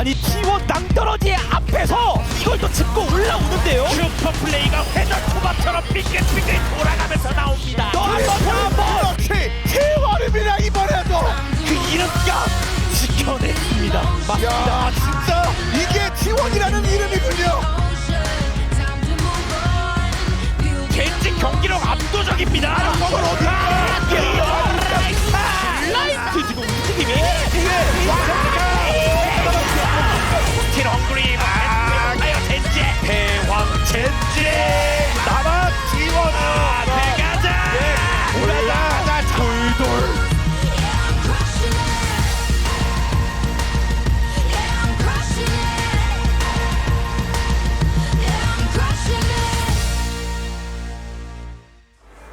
아니 T1 낭떠러지 앞에서 이걸 또 짚고 올라오는데요. 슈퍼 플레이가 회전 초밥처럼 빙글빙글 돌아가면서 나옵니다. 또 한번 그렇지. T1입니다 이번에도. 그 이름값 지켜냈습니다. 맞습니다. 야 진짜 이게 T1이라는 이름이군요. 겐지 경기력 압도적입니다. 저걸 라이트 지금 움직임이 스틸 헝그리 아요 젠지 대왕 젠지 나만 T1. 들어가자 올라가자 돌돌.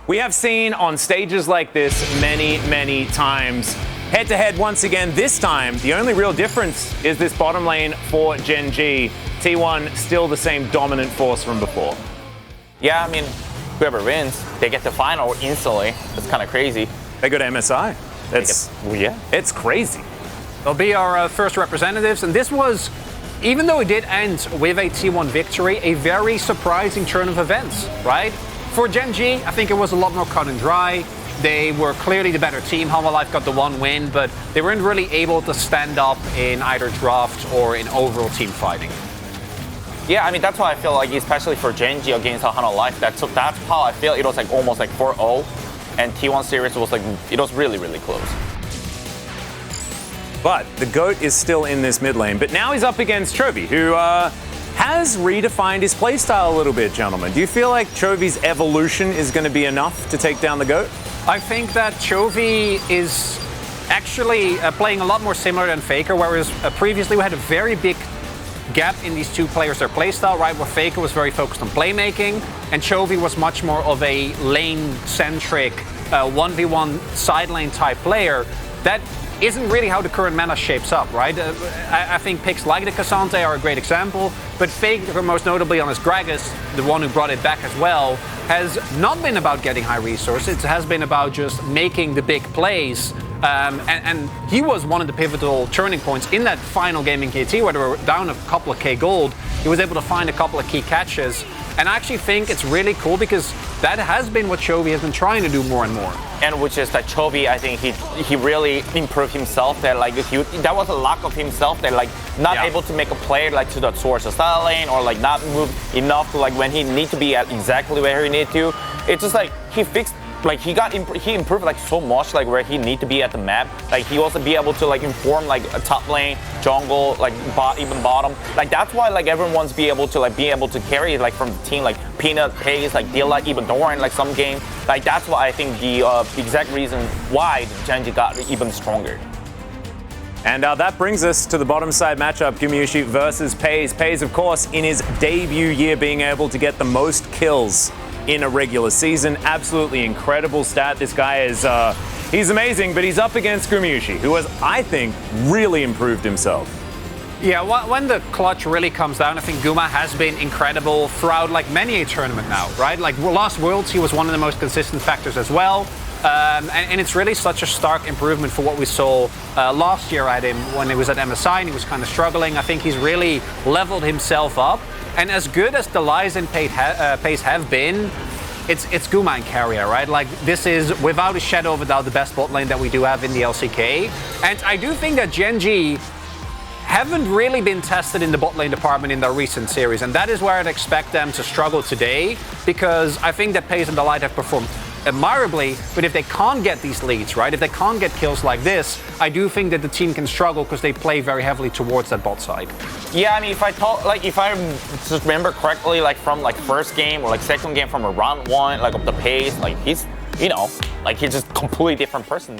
We have seen on stages like this many, many times. Head-to-head once again, this time, the only real difference is this bottom lane for Gen G. T1 still the same dominant force from before. Yeah, I mean, whoever wins, they get the final instantly. That's kind of crazy. They go to MSI. It's crazy. They'll be our first representatives, and this was, even though it did end with a T1 victory, a very surprising turn of events, right? For Gen G, I think it was a lot more cut and dry. They were clearly the better team. Life got the one win, but they weren't really able to stand up in either draft or in overall team fighting. Yeah, I mean, that's why I feel like, especially for Gen G against Life, that's how I feel. It was like almost like 4-0, and T1 series was like, it was really, really close. But the GOAT is still in this mid lane, but now he's up against Chovy, who has redefined his playstyle a little bit, gentlemen. Do you feel like Chovy's evolution is going to be enough to take down the GOAT? I think that Chovy is actually playing a lot more similar than Faker, whereas previously we had a very big gap in these two players, their playstyle, right? Where Faker was very focused on playmaking, and Chovy was much more of a lane-centric 1v1 side lane type player. That isn't really how the current meta shapes up, right? I think picks like the Cassante are a great example, but Faker, most notably on his Gragas, the one who brought it back as well, has not been about getting high resources. It has been about just making the big plays. And he was one of the pivotal turning points in that final game in KT, where they were down a couple of K gold. He was able to find a couple of key catches. And I actually think it's really cool because that has been what Chovy has been trying to do more and more. And which is that Chovy, I think he really improved himself. That like that was a lack of himself. That like not able to make a play like to the towards the style lane, or like not move enough to like when he need to be at exactly where he need to. It's just like he fixed. Like he improved like so much, like where he need to be at the map. Like he also be able to like inform like a top lane, jungle, like even bottom. Like that's why like everyone's be able to carry like from the team, like Peanut, Pace, like Dilla, even Doran, like some game. Like that's why I think the exact reason why Gen G got even stronger. And that brings us to the bottom side matchup, Gumayusi versus Paze. Paze, of course, in his debut year being able to get the most kills in a regular season. Absolutely incredible stat. This guy is, he's amazing, but he's up against Gumayusi, who has, I think, really improved himself. Yeah, when the clutch really comes down, I think Guma has been incredible throughout like many a tournament now, right? Like last Worlds, he was one of the most consistent factors as well. And it's really such a stark improvement for what we saw last year at him when he was at MSI and he was kind of struggling. I think he's really leveled himself up. And as good as the Lies and Pace have been, it's Guma and Carrier, right? Like, this is, without a shadow of a doubt, the best bot lane that we do have in the LCK. And I do think that Gen G haven't really been tested in the bot lane department in their recent series. And that is where I'd expect them to struggle today, because I think that Pace and the Light have performed admirably, but if they can't get these leads, right, if they can't get kills like this, I do think that the team can struggle because they play very heavily towards that bot side. Yeah, I mean, if I just remember correctly, like from like first game or like second game from a round one, like of the Pace, like he's, you know, like he's just completely different person.